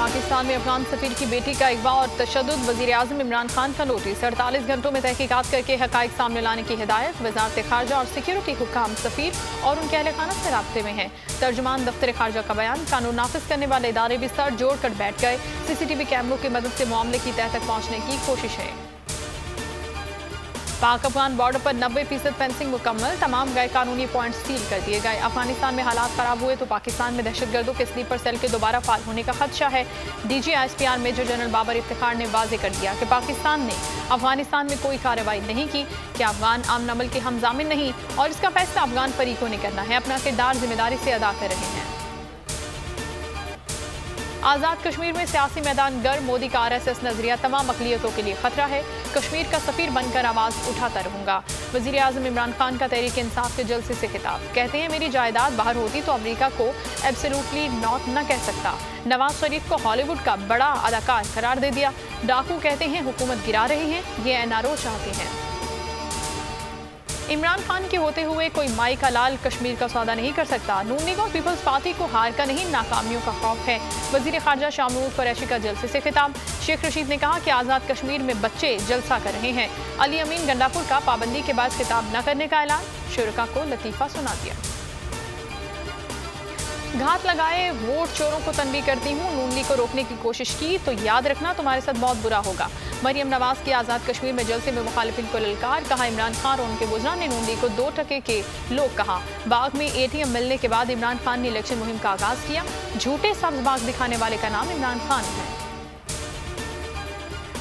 पाकिस्तान में अफगान सफीर की बेटी का अगवा और तशद्दुद, वज़ीर-ए-आज़म इमरान खान का नोटिस। 48 घंटों में तहकीकात करके हक़ाइक़ सामने लाने की हिदायत। वज़ारत ख़ारजा और सिक्योरिटी हुक्काम सफीर और उनके अहल खाना से राब्ते में हैं। तर्जुमान दफ्तर ख़ारजा का बयान, कानून नाफिज करने वाले इदारे भी सर जोड़ कर बैठ गए। CCTV कैमरों की मदद से मामले की तह तक पहुँचने की कोशिश है। पाक अफगान बॉर्डर पर 90% फेंसिंग मुकम्मल, तमाम गैर कानूनी पॉइंट सील कर दिए गए। अफगानिस्तान में हालात खराब हुए तो पाकिस्तान में दहशतगर्दों के स्लीपर सेल के दोबारा फाल होने का खदशा है। DG ISPR major general Babar Iftikhar ने वाज़ेह कर दिया कि पाकिस्तान ने अफगानिस्तान में कोई कार्रवाई नहीं की, कि अफगान अमन अमल के हम ज़ामिन नहीं और इसका फैसला अफगान फरीकों ने करना है। अपना किरदार जिम्मेदारी से अदा कर रहे हैं। आज़ाद कश्मीर में सियासी मैदान गर्म, मोदी का RSS नजरिया तमाम अक़लियतों के लिए खतरा है। कश्मीर का सफीर बनकर आवाज़ उठाता रहूंगा। वज़ीर-ए-आज़म इमरान खान का तहरीक इंसाफ के जलसे से खिताब, कहते हैं मेरी जायदाद बाहर होती तो अमेरिका को एब्सोल्युटली नॉट न कह सकता। नवाज शरीफ को हॉलीवुड का बड़ा अदाकार करार दे दिया। डाकू कहते हैं हुकूमत गिरा रहे हैं, ये NRO चाहते हैं। इमरान खान के होते हुए कोई माई का लाल कश्मीर का सौदा नहीं कर सकता। नून लीग और पीपल्स पार्टी को हार का नहीं, नाकामियों का खौफ है। वज़ीर ख़ारजा शाह महमूद कुरैशी का जलसे से खिताब, शेख रशीद ने कहा कि आज़ाद कश्मीर में बच्चे जलसा कर रहे हैं। अली अमीन गंडापुर का पाबंदी के बाद खिताब न करने का ऐलान, शुरका को लतीफ़ा सुना दिया। घात लगाए वोट चोरों को तनबीह करती हूँ, नून लीग को रोकने की कोशिश की तो याद रखना तुम्हारे साथ बहुत बुरा होगा। मरियम नवाज की आज़ाद कश्मीर में जलसे में मुखालिफिन को ललकार, कहा इमरान खान और उनके वज़रा ने नून लीग को 2 टके के लोग कहा। बाग में ATM मिलने के बाद इमरान खान ने इलेक्शन मुहिम का आगाज़ किया। झूठे सब्ज बाग दिखाने वाले का नाम इमरान खान है।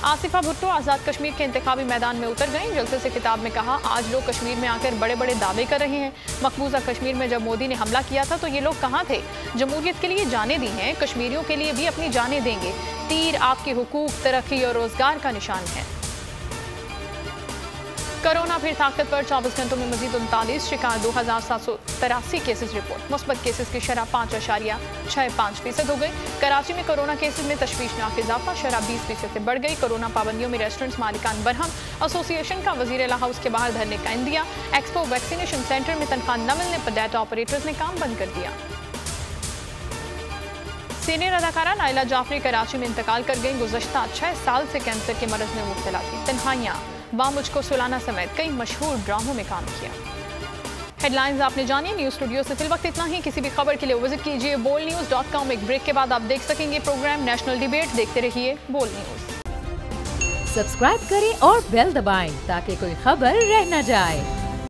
आसिफा भुट्टो आज़ाद कश्मीर के इंतखाबी मैदान में उतर गईं। जलसे से खिताब में कहा, आज लोग कश्मीर में आकर बड़े बड़े दावे कर रहे हैं। मकबूजा कश्मीर में जब मोदी ने हमला किया था तो ये लोग कहाँ थे? जमहूरियत के लिए जानें दी हैं, कश्मीरियों के लिए भी अपनी जानें देंगे। तीर आपके हुकूक, तरक्की और रोजगार का निशान है। कोरोना फिर ताकत पर, 24 घंटों में मजीद 39 शिकार, 2783 केसेस रिपोर्ट। मुस्बत केसेस की शरह 5.65% हो गई। कराची में कोरोना केसेस में तशवीशनाक इजाफा, शरह 20% से बढ़ गई। कोरोना पाबंदियों में रेस्टोरेंट्स मालिकान बरहम, एसोसिएशन का वज़ीर-ए-आला हाउस के बाहर धरने का इंदिया। एक्सपो वैक्सीनेशन सेंटर में तनख्वाह न मिलने पर डाटा ऑपरेटर्स ने काम बंद कर दिया। सीनियर अदाकारा नाइला जाफरी कराची में इंतकाल कर गई। गुज़श्ता 6 साल से कैंसर के मरज़ में मुब्तला थी। तन्हाइयाँ, वाह मुझको सुलाना समेत कई मशहूर ड्रामों में काम किया। हेडलाइंस आपने जानी। न्यूज़ स्टूडियो से फिल वक्त इतना ही। किसी भी खबर के लिए विजिट कीजिए bolnews.com। एक ब्रेक के बाद आप देख सकेंगे प्रोग्राम नेशनल डिबेट। देखते रहिए बोल न्यूज़। सब्सक्राइब करें और बेल दबाएं ताकि कोई खबर रह न जाए।